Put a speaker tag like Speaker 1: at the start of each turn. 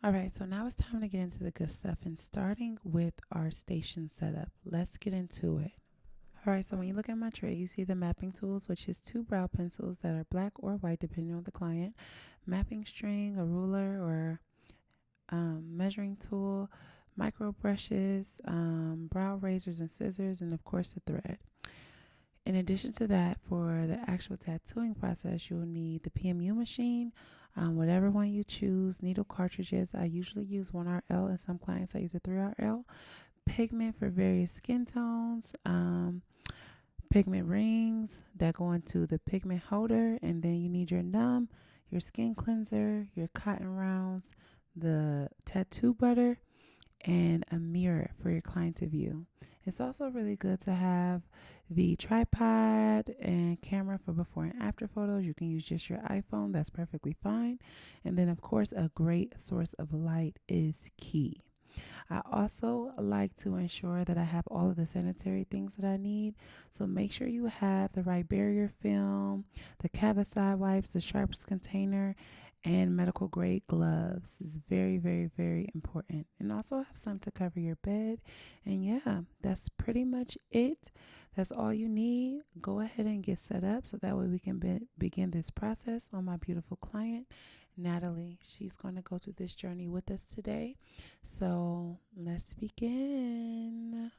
Speaker 1: All right, so now it's time to get into the good stuff and starting with our station setup. Let's get into it. All right, so when you look at my tray, you see the mapping tools, which is 2 brow pencils that are black or white, depending on the client, mapping string, a ruler, or measuring tool, micro brushes, brow razors and scissors, and of course the thread. In addition to that, for the actual tattooing process, you'll need the PMU machine, whatever one you choose, needle cartridges. I usually use 1RL, and some clients I use a 3RL. Pigment for various skin tones, pigment rings that go into the pigment holder, and then you need your numb, your skin cleanser, your cotton rounds, the tattoo butter, and a mirror for your client to view. It's also really good to have the tripod and camera for before and after photos. You can use just your iPhone, that's perfectly fine. And then, of course, a great source of light is key. I also like to ensure that I have all of the sanitary things that I need. So make sure you have the right barrier film, the Cavicide wipes, the sharps container, and medical grade gloves. Is very, very, very important. And also have some to cover your bed. And yeah, that's pretty much it. That's all you need. Go ahead and get set up so that way we can begin this process on my beautiful client, Natalie. She's going to go through this journey with us today. So let's begin.